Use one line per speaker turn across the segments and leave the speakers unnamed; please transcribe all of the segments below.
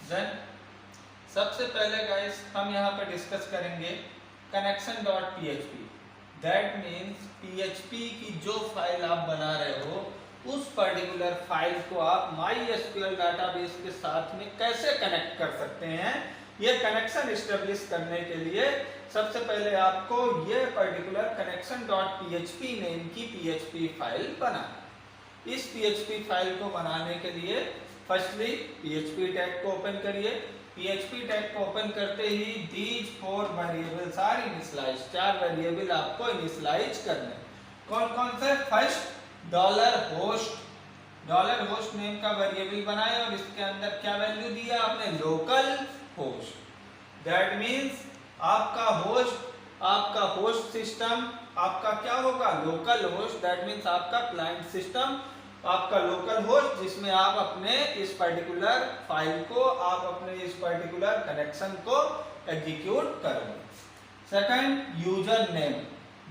Then सबसे पहले guys हम यहाँ पे डिस्कस करेंगे connection dot PHP. That means PHP की जो फाइल आप बना रहे हो उस पर्टिकुलर फाइल को आप MySQL डाटाबेस के साथ में कैसे कनेक्ट कर सकते हैं। ये कनेक्शन एस्टेब्लिश करने के लिए सबसे पहले आपको ये particular connection dot PHP name की पीएचपी फाइल बनाना। इस पीएचपी फाइल को बनाने के लिए फर्स्टली पीएचपी टैग को ओपन करिए। पीएचपी टैग को ओपन करते ही these 4 variables are initialize, 4 variable आपको इनिशियलाइज करने। कौन कौन से? फर्स्ट डॉलर होस्ट नेम का वेरिएबल बनाए और इसके अंदर क्या वैल्यू दिया आपने? Local host. दैट मींस आपका होस्ट सिस्टम आपका क्या होगा? Local host. दैट मींस आपका क्लाइंट सिस्टम आपका लोकल होस्ट जिसमें आप अपने इस पर्टिकुलर फाइल को, आप अपने इस पर्टिकुलर कनेक्शन को एग्जीक्यूट करोगे। Second user name.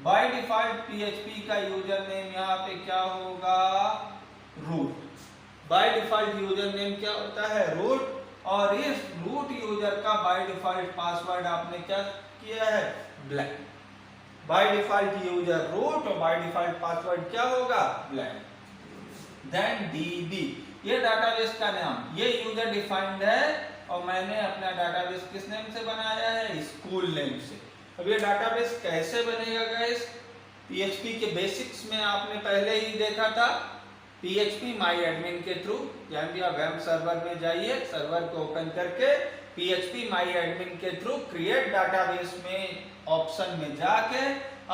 By default PHP का यूजर नेम यहाँ पे क्या होगा? Root. By default user name क्या होता है? रूट। और इस रूट यूजर का बाय डिफॉल्ट पासवर्ड आपने क्या किया है? Blank. By default user root और बाय डिफॉल्ट पासवर्ड क्या होगा? ब्लैंक। देन डीबी, ये डाटाबेस का नाम, ये यूजर डिफाइंड है और मैंने अपना डाटाबेस किस नेम से बनाया है? स्कूल नेम से। अब ये डाटाबेस कैसे बनेगा गाइस? पीएचपी के बेसिक्स में आपने पहले ही देखा था, पीएचपी माई एडमिन के थ्रू। यानी कि आप वेब सर्वर में जाइए, सर्वर को ओपन करके पीएचपी माई एडमिन के थ्रू क्रिएट डाटाबेस में ऑप्शन में जाके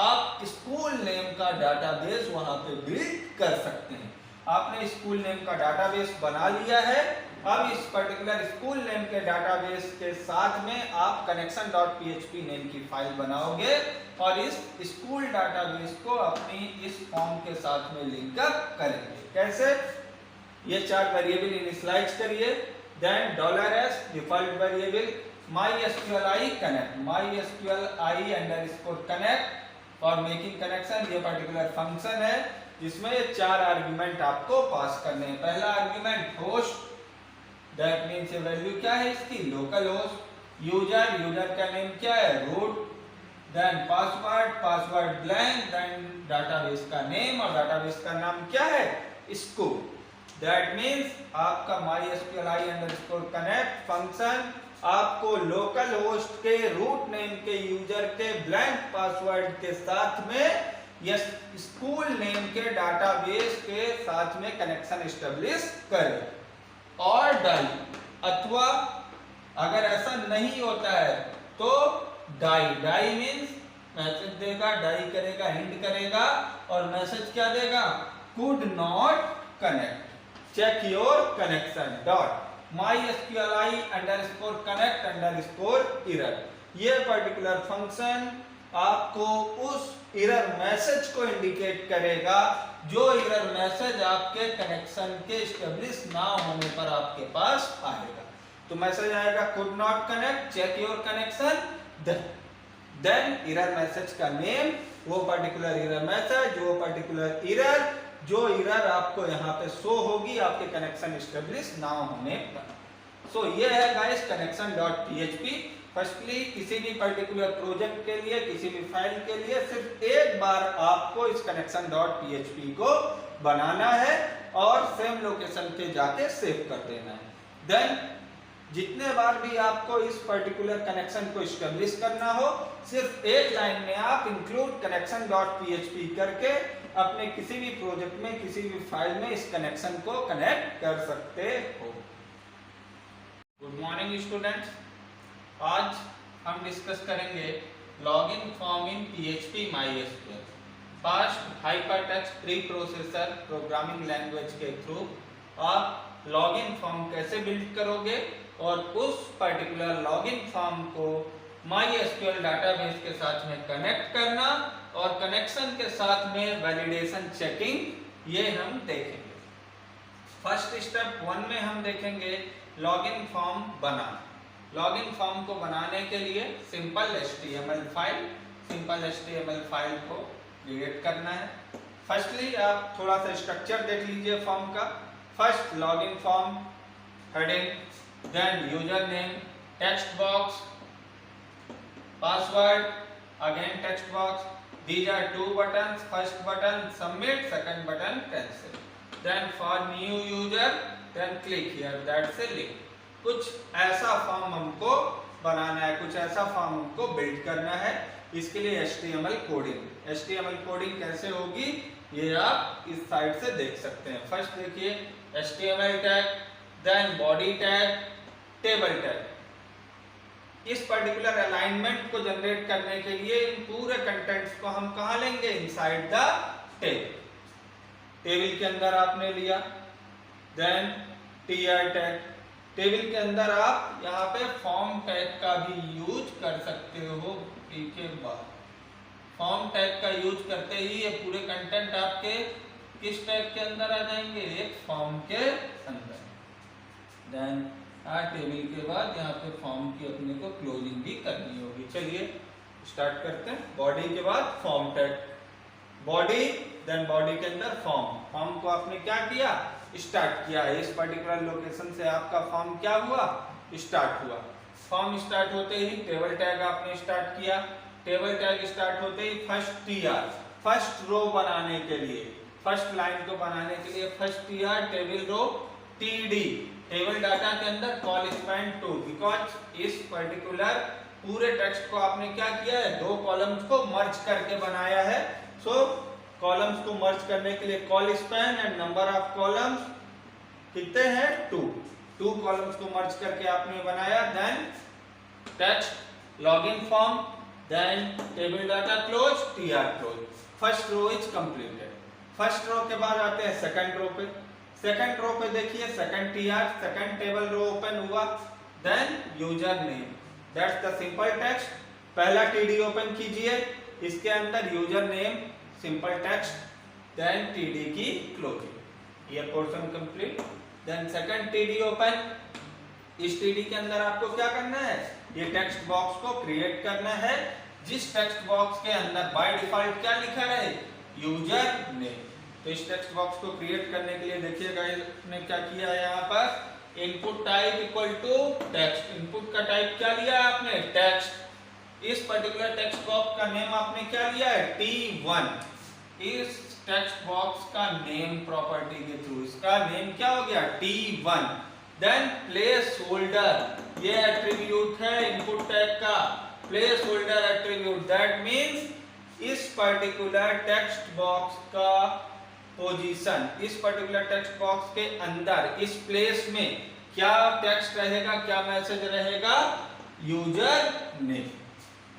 आप स्कूल नेम का डाटाबेस वहां पे बिल्ड कर सकते हैं। आपने स्कूल नेम का डाटाबेस बना लिया है। अब इस पर्टिकुलर स्कूल नेम के डाटाबेस के साथ में आप कनेक्शन डॉट पीएचपी नेम की फाइल बनाओगे और इस स्कूल डाटाबेस को अपनी इस फॉर्म के साथ में लिंकअप करेंगे। कैसे? ये 4 वेरिएबल इनिशियलाइज करिए। Then $s default variable MySQLi connect, MySQLi_connect for making connection. ये पर्टिकुलर फंक्शन है जिसमें 4 आर्गुमेंट आपको पास करने हैं। पहला आर्गुमेंट होस्ट, दैट मींस ये वैल्यू क्या है इसकी? Local host. यूजर का नेम क्या है? रूट। Then password blank. Then database का नेम और डाटाबेस का नाम क्या है? स्कूल। दैट मींस आपका MySQLi_connect फंक्शन आपको लोकल होस्ट के रूट नेम के यूजर के ब्लैंक पासवर्ड के साथ में यस स्कूल नेम के डाटाबेस के साथ में कनेक्शन एस्टेब्लिश करे। और डाई, अथवा अगर ऐसा नहीं होता है तो डाई मींस मैसेज देगा, डाई करेगा, हिंट करेगा और मैसेज क्या देगा? Could not connect, check your connection dot MySQLi_connect_error। ये पर्टिकुलर फंक्शन आपको उस एरर मैसेज को इंडिकेट करेगा जो एरर मैसेज आपके कनेक्शन के एस्टेब्लिश ना होने पर आपके पास आएगा। तो मैसेज आएगा could not connect, check your connection. Then error message का नेम, वो पर्टिकुलर एरर मैसेज, वो पर्टिकुलर एरर जो एरर आपको यहाँ पे शो होगी आपके कनेक्शन एस्टेब्लिश ना होने पर। सो ये है guys connection dot PHP. Firstly किसी भी पर्टिकुलर प्रोजेक्ट के लिए, किसी भी फाइल के लिए सिर्फ एक बार आपको इस कनेक्शन डॉट पीएचपी को बनाना है और सेम लोकेशन पे जाके सेव कर देना है। देन जितने बार भी आपको इस पर्टिकुलर कनेक्शन को एस्टेब्लिश करना हो, सिर्फ एक लाइन में आप इंक्लूड कनेक्शन डॉट पीएचपी करके अपने किसी भी प्रोजेक्ट में, किसी भी फाइल में इस कनेक्शन को कनेक्ट कर सकते हो। गुड मॉर्निंग स्टूडेंट्स, आज हम डिस्कस करेंगे login form in PHP MySQL। Fast hypertext pre processor programming language के थ्रू आप लॉगिन फॉर्म कैसे बिल्ड करोगे और उस पर्टिकुलर लॉगिन फॉर्म को MySQL डाटाबेस के साथ में कनेक्ट करना और कनेक्शन के साथ में वैलिडेशन चेकिंग, ये हम देखेंगे। फर्स्ट स्टेप 1 में हम देखेंगे लॉगिन फॉर्म बनाना। लॉगिन फॉर्म को बनाने के लिए सिंपल HTML फाइल को क्रिएट करना है। फर्स्टली आप थोड़ा सा स्ट्रक्चर देख लीजिए फॉर्म का। First login form, heading, then username, text box, password, again text box. These are two buttons. First button submit, second button cancel. Then for new user, then click here. That's a link. कुछ ऐसा form हमको बनाना है, कुछ ऐसा form हमको build करना है. इसके लिए HTML कोडिंग. HTML कोडिंग कैसे होगी ये आप इस साइड से देख सकते हैं. फर्स्ट देखिए HTML tag, then body tag, table tag. इस पर्टिकुलर अलाइनमेंट को जनरेट करने के लिए इन पूरे कंटेंट्स को हम कहाँ लेंगे? Inside the table. टेबल के अंदर आपने लिया. Then TR tag. टेबल के अंदर आप यहाँ पे फॉर्म टैग का भी यूज कर सकते हो. पी के बाद फॉर्म टैग का यूज करते ही ये पूरे कंटेंट आपके किस टैग के अंदर आ जाएंगे? एक फॉर्म के अंदर. देन टेबल के बाद यहाँ पे फॉर्म की अपने को क्लोजिंग भी करनी होगी. चलिए स्टार्ट करते हैं. बॉडी के बाद form tag. Body, then body के अंदर फॉर्म. फॉर्म को आपने क्या किया? स्टार्ट किया. इस पर्टिकुलर लोकेशन से आपका फॉर्म क्या हुआ? स्टार्ट हुआ. फॉर्म स्टार्ट होते ही टेबल टैग आपने स्टार्ट किया. टेबल टैग स्टार्ट होते ही फर्स्ट टीआर, फर्स्ट रो बनाने के लिए, फर्स्ट लाइन को बनाने के लिए first TR table row TD. Table data के अंदर कॉल स्पैन टू, बिकॉज इस पर्टिकुलर पूरे टेक्स्ट को आपने क्या किया है? दो कॉलम्स को मर्ज करके बनाया है. सो कॉलम्स को मर्ज करने के लिए call span and number of columns कितने हैं? 2. 2 कॉलम्स को मर्ज करके आपने बनाया. Then text login form, then table data close, TR close. First row is completed. First row के बाद आते हैं सेकंड रो पे. सेकंड रो पे देखिए second TR, second table row open हुआ. Then user name, that's the simple text. पहला TD open कीजिए, इसके अंदर user name simple text, then TD की क्लोजिंग. ये portion complete. Then second TD open. इस टीडी के अंदर आपको क्या करना है? ये टेक्स्ट बॉक्स को क्रिएट करना है, जिस टेक्स्ट बॉक्स के अंदर बाय डिफॉल्ट क्या लिखा है? User name. तो इस टेक्स्ट बॉक्स को क्रिएट करने के लिए देखिएगा इसने क्या किया है. यहाँ पर input type equal to text. Input का टाइप क्या लिया है आपने? टेक्स्ट. इस पर्टिकुलर टेक्स्ट बॉक्स का नेम आपने क्या लिया है? T1. इस टेक्स्ट बॉक्स का नेम प्रॉपर्टी के थ्रू इसका नेम क्या हो गया? T1. देन प्लेस होल्डर, ये एट्रीब्यूट है इनपुट टैग का. Placeholder attribute, that means इस पर्टिकुलर टेक्स्ट बॉक्स का पोजीशन, इस पर्टिकुलर टेक्स्ट बॉक्स के अंदर इस प्लेस में क्या टेक्स्ट रहेगा, क्या मैसेज रहेगा? User name.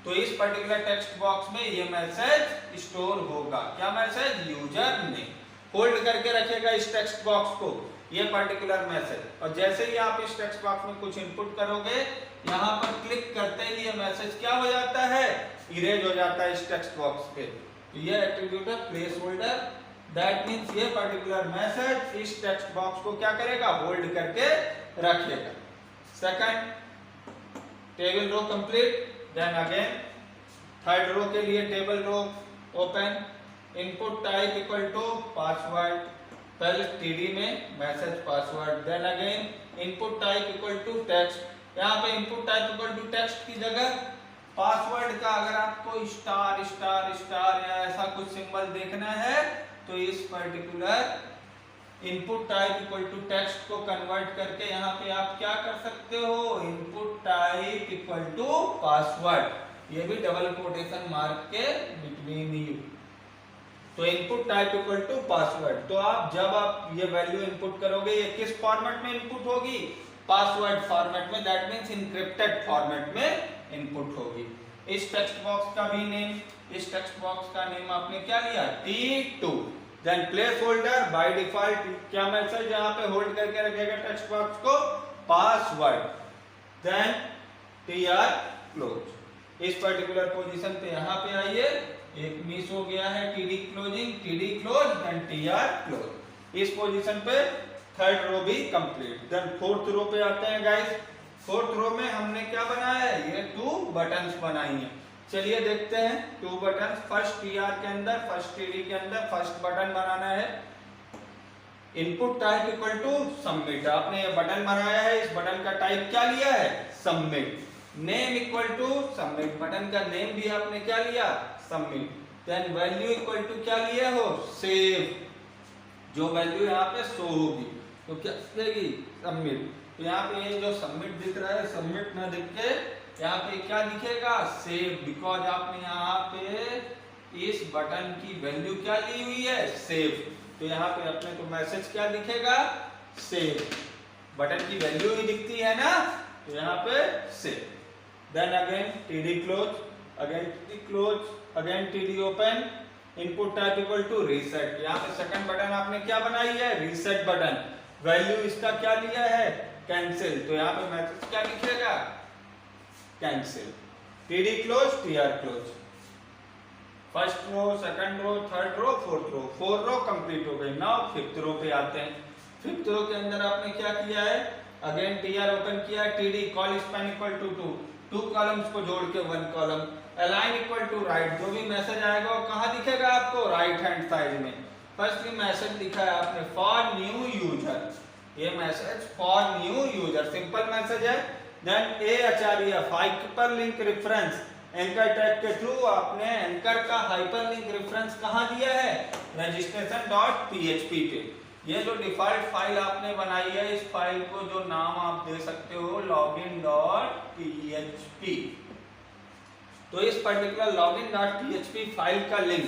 तो इस पर्टिकुलर टेक्स्ट बॉक्स में ये मैसेज स्टोर होगा. क्या मैसेज? User name. होल्ड करके रखेगा इस टेक्स्ट बॉक्स को ये पर्टिकुलर मैसेज. और जैसे ही आप इस टेक्स्ट बॉक्स में कुछ इनपुट करोगे, यहाँ पर क्लिक करते ही ये मैसेज क्या हो जाता है? इरेज हो जाता है इस टेक्स्ट बॉक्स पे. तो ये एट्रीब्यूट है प्लेस होल्डर. दैट मीन्स ये पर्टिकुलर मैसेज इस टेक्स्ट बॉक्स को क्या करेगा? होल्ड करके रखेगा. Second table row complete. Then again third row के लिए table row open. Input type equal to password. पहले टीडी में message password. Then again input type equal to text. यहाँ पे input type equal to text की जगह password का अगर आपको स्टार स्टार स्टार या ऐसा कुछ सिंबल देखना है तो इस particular input type equal to text को कन्वर्ट करके यहाँ पे आप क्या कर सकते हो? Input type equal to password. ये भी डबल कोटेशन मार्क के बिटवीन यू. तो input type equal to password. तो आप जब आप ये वैल्यू इनपुट करोगे, ये किस फॉर्मेट में इनपुट होगी? पासवर्ड फॉर्मेट में. दैट मीन्स इनक्रिप्टेड फॉर्मेट में इनपुट होगी. इस टेक्स्ट बॉक्स का भी नेम, इस टेक्स्ट बॉक्स का नेम आपने क्या लिया? T2. Then placeholder, by default क्या मैसेज यहाँ पे होल्ड करके रखेगा टेक्स्ट बॉक्स को? पासवर्ड. Then TR close. इस पर्टिकुलर पोजीशन पे यहाँ पे आइए, एक मिस हो गया है TD closing, TD close and TR close. इस पोजीशन पे थर्ड रो भी कंप्लीट. देन फोर्थ रो पे आते हैं गाइस. फोर्थ रो में हमने क्या बनाया है? ये 2 बटन्स बनाई हैं. चलिए देखते हैं 2 बटन. फर्स्ट टीआर के अंदर, फर्स्ट टीडी के अंदर फर्स्ट बटन बनाना है. Input type equal to submit, आपने ये बटन बनाया है, इस बटन का टाइप क्या लिया है, submit. Name equal to submit, button का नेम भी आपने क्या लिया, submit. Then value equal to क्या लिए हो, सेव, जो वैल्यू यहाँ पे शो होगी तो क्या देगी, सबमिट। तो यहाँ पे ये जो सबमिट दिख रहा है, सबमिट ना दिख के यहाँ पे क्या दिखेगा, सेव, बिकॉज आपने यहाँ पे इस बटन की वैल्यू क्या ली हुई है, सेव। तो यहाँ पे अपने को मैसेज क्या दिखेगा, सेव, बटन की वैल्यू ही दिखती है ना, तो यहाँ पे save. Then again TD close, again TD close, again TD open, input type equal to reset. यहाँ पे सेकंड बटन आपने क्या बनाई है, रीसेट बटन, वैल्यू इसका क्या लिया है, कैंसिल, तो यहाँ पे मैसेज क्या लिखेगा, cancel. TD close, TR close, first row, second row, third row, fourth row, 4 row complete हो गई। नाउ फिफ्थ रो पे आते हैं। फिफ्थ रो के अंदर आपने क्या किया है, अगेन टीआर ओपन किया, TD col span equal to 2 columns को जोड़ के 1 column, align equal to right, जो भी मैसेज आएगा वो कहाँ दिखेगा आपको, राइट हैंड साइड में। फर्स्टली मैसेज दिखा है आपने फॉर न्यू यूजर, ये message for new user simple message है। देन ए आचार्य hyper link reference, anchor tag के थ्रू आपने एंकर का हाइपर लिंक रेफरेंस कहाँ दिया है, registration.php पे। ये जो डिफॉल्ट फाइल आपने बनाई है, इस फाइल को जो नाम आप दे सकते हो login.php, तो इस पर्टिकुलर login.php फाइल का लिंक,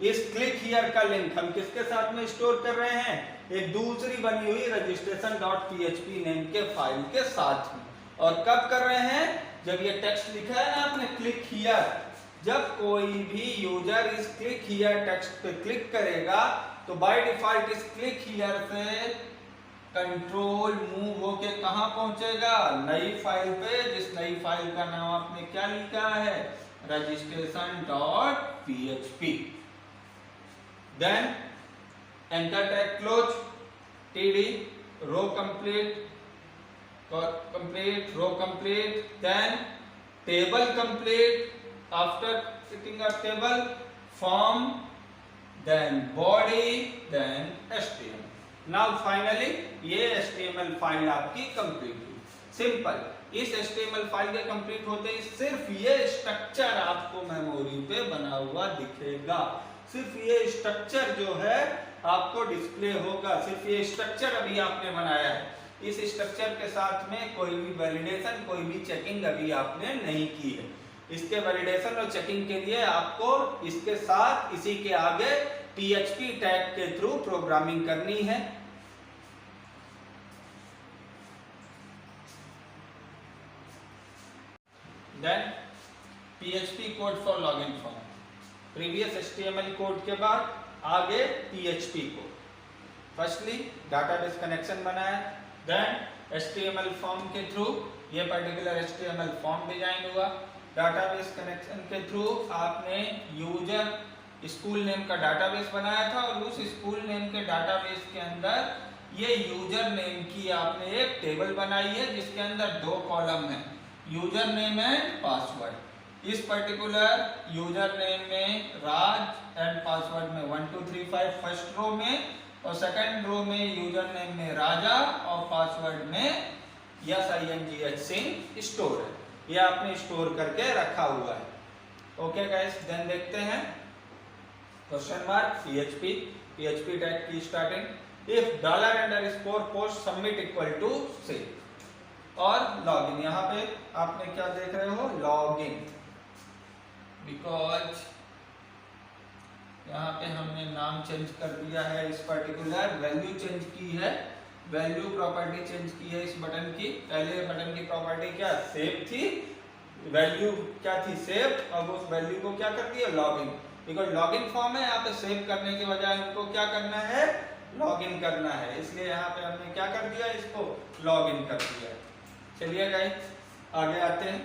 इस क्लिक हियर का लिंक हम किसके साथ में स्टोर कर रहे हैं, एक दूसरी बनी हुई registration.php नेम के फाइल के साथ में। और कब कर रहे हैं, जब ये टेक्स्ट लिखा है ना आपने क्लिक हियर, जब कोई भी यूजर इस क्लिक हियर टेक्स्ट पे क्लिक करेगा तो बाय डिफॉल्ट इस क्लिक हियर से कंट्रोल मूव होके कहां पहुंचेगा, नई फाइल पे, जिस नई फाइल का नाम आपने क्या लिखा है, registration.php। Then anchor tag close, TD row complete, row complete, then table complete, after setting a table, form, then body, then HTML। Now finally ये HTML फाइल आपकी कंप्लीट हुई। सिंपल, इस HTML फाइल के कंप्लीट होते ही सिर्फ ये structure आपको memory पे बना हुआ दिखेगा, सिर्फ ये स्ट्रक्चर जो है आपको डिस्प्ले होगा, सिर्फ ये स्ट्रक्चर अभी आपने बनाया है। इस स्ट्रक्चर के साथ में कोई भी वैलिडेशन, कोई भी चेकिंग अभी आपने नहीं की है। इसके वैलिडेशन और चेकिंग के लिए आपको इसके साथ इसी के आगे PHP टैग के थ्रू प्रोग्रामिंग करनी है। Then PHP code for login form, previous HTML code के बाद आगे PHP code. Firstly database connection बनाया, देन HTML फॉर्म के थ्रू ये पर्टिकुलर HTML फॉर्म डिजाइन हुआ। डाटाबेस कनेक्शन के थ्रू आपने यूजर स्कूल नेम का डाटाबेस बनाया था और उस स्कूल नेम के डाटाबेस के अंदर ये यूजर नेम की आपने एक टेबल बनाई है जिसके अंदर 2 कॉलम है, यूजर नेम एंड पासवर्ड। इस पर्टिकुलर यूजर नेम में राज एंड पासवर्ड में 1 2 3 5 फर्स्ट रो में, और सेकंड रो में यूजर नेम में राजा और पासवर्ड में SINGH सिंह स्टोर है, ये आपने स्टोर करके रखा हुआ है। ओके गाइस, देन देखते हैं क्वेश्चन मार्क PHP टैग की starting, if $_post submit equal to से, और लॉगिन, यहाँ पे आपने क्या देख रहे हो, लॉगिन, बिकॉज यहाँ पे हमने नाम चेंज कर दिया है, इस पर्टिकुलर वैल्यू चेंज की है, वैल्यू प्रॉपर्टी चेंज की है इस बटन की। पहले बटन की प्रॉपर्टी क्या, सेव थी, वैल्यू क्या थी, सेव, अब उस वैल्यू को क्या कर दिया, लॉगिन, बिकॉज लॉगिन फॉर्म है, यहाँ पे सेव करने के बजाय हमको क्या करना है, लॉगिन करना है, इसलिए यहाँ पे हमने क्या कर दिया, इसको लॉगिन कर दिया। चलिए गाइस आगे आते हैं।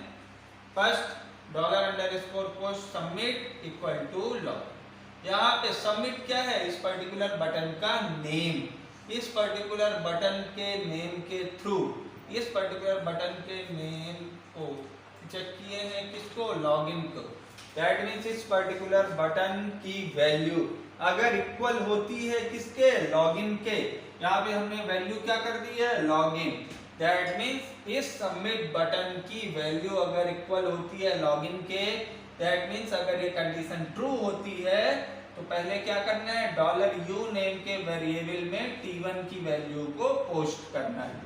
First $_post submit equal to login, यहाँ पे सबमिट क्या है, इस पर्टिकुलर बटन का नेम, इस पर्टिकुलर बटन के नेम के थ्रू, इस पर्टिकुलर बटन के नेम को चेक किए हैं, किसको, लॉगिन को। दैट मीन्स इस पर्टिकुलर बटन की वैल्यू अगर इक्वल होती है किसके, लॉगिन के, यहाँ पे हमने वैल्यू क्या कर दी है, लॉगिन। दैट मीन्स इस सबमिट बटन की वैल्यू अगर इक्वल होती है लॉगिन के, दैट मीन्स अगर ये कंडीशन ट्रू होती है तो पहले क्या करना है, $u नेम के वेरिएबल में t1 की वैल्यू को पोस्ट करना है।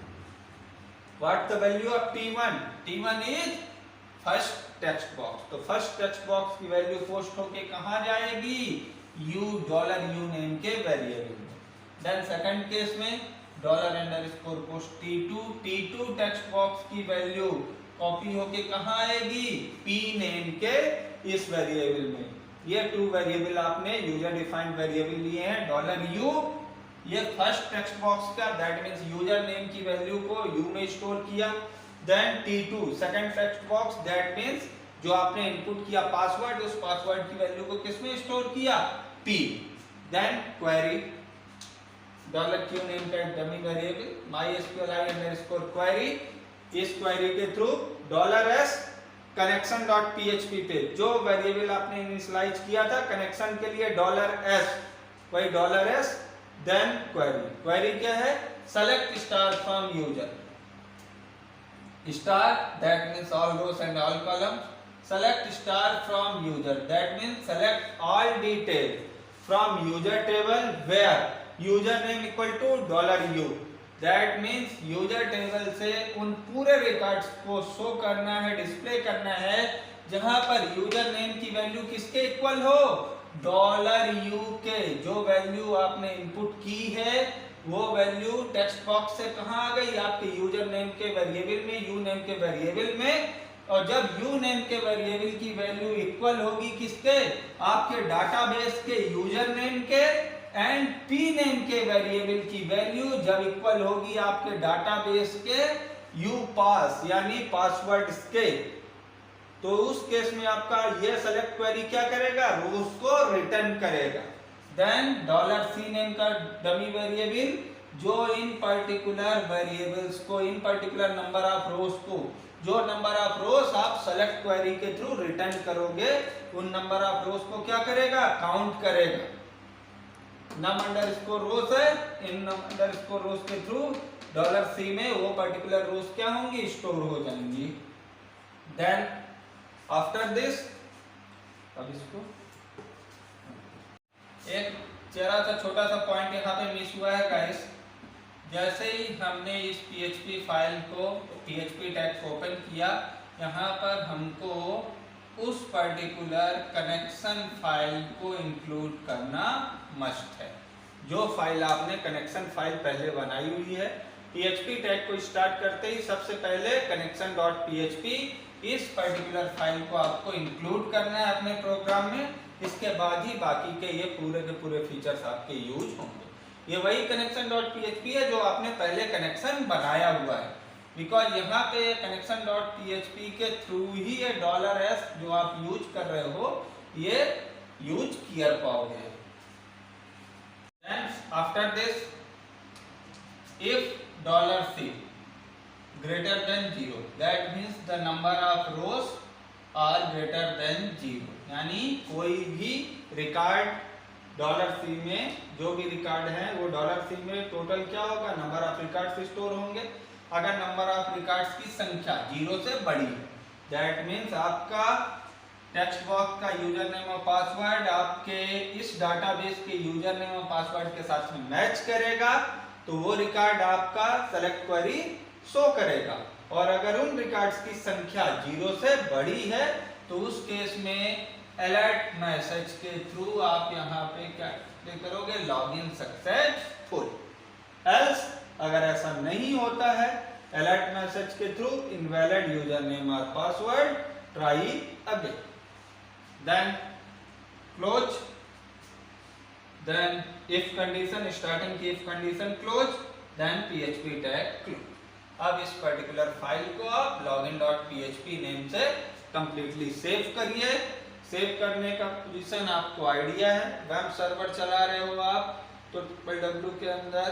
What the value of t1? t1 is first text box. तो फर्स्ट टेक्स्ट बॉक्स की वैल्यू पोस्ट होके कहां जाएगी, $u नेम के वेरिएबल में। देन सेकंड केस में $_ पोस्ट t2 टेक्स्ट बॉक्स की वैल्यू कॉपी होके कहां आएगी, p नेम के इस वेरिएबल में। ये टू वेरिएबल आपने यूजर डिफाइंड वेरिएबल लिए हैं, $u ये फर्स्ट टेक्स्ट बॉक्स का, दैट मींस यूजर नेम की वैल्यू को u में स्टोर किया। Then t2 second text box, that means जो आपने इनपुट किया पासवर्ड, उस पासवर्ड की वैल्यू को किस में स्टोर किया, p। Then query, $q name का डमी वेरिएबल mysqli_query, इस क्वेरी के थ्रू $s connection.php पे जो वेरिएबल आपने इनिशियलाइज किया था कनेक्शन के लिए $s, वही $s। देन क्वेरी क्या है, select star from user, star that means all rows and all column, select star from user that means select all detail from user table where user name equal to $u, that means user table से उन पूरे records को show करना है, display करना है जहां पर यूजर नेम की वैल्यू किसके इक्वल हो, $u के। जो वैल्यू आपने इनपुट की है वो वैल्यू टेक्स्ट बॉक्स से कहां आ गई, आपके यूजर नेम के वेरिएबल में, u नेम के वेरिएबल में। और जब u नेम के वेरिएबल की वैल्यू इक्वल होगी किसके, आपके डाटाबेस के यूजर नेम के, एंड p नेम के वेरिएबल की वैल्यू जब इक्वल होगी आपके डाटाबेस के upass यानी पासवर्ड्स के, तो उस केस में आपका ये सेलेक्ट क्वेरी क्या करेगा, रोज को रिटर्न करेगा। देन $c नेम का डमी वेरिएबल जो इन पर्टिकुलर वेरिएबल्स को, इन पर्टिकुलर नंबर ऑफ रोज को, जो नंबर ऑफ रोज आप सेलेक्ट क्वेरी के थ्रू रिटर्न करोगे उन नंबर ऑफ रोज को क्या करेगा, काउंट करेगा। num_rows है, इन num_rows के थ्रू $c में वो पर्टिकुलर रोज क्या होंगी, स्टोर हो जाएंगी। देन आफ्टर दिस, अब इसको एक जरा सा छोटा सा पॉइंट यहाँ पे मिस हुआ है गाइस। जैसे ही हमने इस PHP फाइल को, PHP टैग्स ओपन किया, यहाँ पर हमको उस पर्टिकुलर कनेक्शन फाइल को इंक्लूड करना मस्ट है। जो फाइल आपने कनेक्शन फाइल पहले बनाई हुई है, PHP टैग को स्टार्ट करते ही सबसे पहले connection.php इस पर्टिकुलर फाइल को आपको इंक्लूड करना है अपने प्रोग्राम में। इसके बाद ही बाकी के ये पूरे के पूरे फीचर्स आपके यूज होंगे। ये वही connection.php है जो आपने पहले कनेक्शन बनाया हुआ है, बिकॉज यहाँ पे connection.php के थ्रू ही ये $s जो आप यूज कर रहे हो ये यूज किया पाओगे। After this, if $c greater than 0, that means the number of rows are greater than 0, यानी कोई भी रिकॉर्ड $c में, जो भी रिकॉर्ड है वो $c में टोटल क्या होगा, नंबर ऑफ रिकॉर्ड्स स्टोर होंगे। अगर नंबर ऑफ रिकॉर्ड्स की संख्या 0 से बड़ी है, दैट मीन्स आपका टेक्स्ट बॉक्स का यूजर नेम और पासवर्ड आपके इस डाटाबेस के यूजर नेम और पासवर्ड के साथ में मैच करेगा, तो वो रिकॉर्ड आपका सेलेक्ट क्वेरी शो करेगा। और अगर उन रिकॉर्ड्स की संख्या 0 से बड़ी है तो उस केस में अलर्ट मैसेज के थ्रू आप यहाँ पे क्या करोगे, लॉगिन सक्सेसफुल। एल्स अगर ऐसा नहीं होता है, अलर्ट मैसेज के थ्रू इनवैलिड यूजर नेम और password, try again. Then close, then if condition, starting की if condition close, then PHP tag close. अब इस पर्टिकुलर फाइल को आप login.php नेम से कंप्लीटली सेव करिए। सेव करने का पोजीशन आपको आइडिया है, वेब सर्वर चला रहे हो आप तो w के अंदर,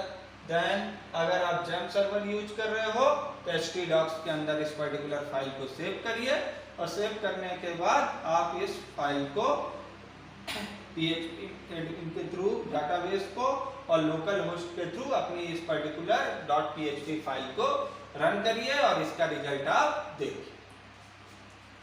देन अगर आप जेम सर्वर यूज कर रहे हो तो htdocs के अंदर इस पर्टिकुलर फाइल को सेव करिए। और सेव करने के बाद आप इस फाइल को PHP के थ्रू डाटाबेस को और लोकल होस्ट के थ्रू अपनी इस पर्टिकुलर .php फाइल को रन करिए और इसका रिजल्ट आप देखिए।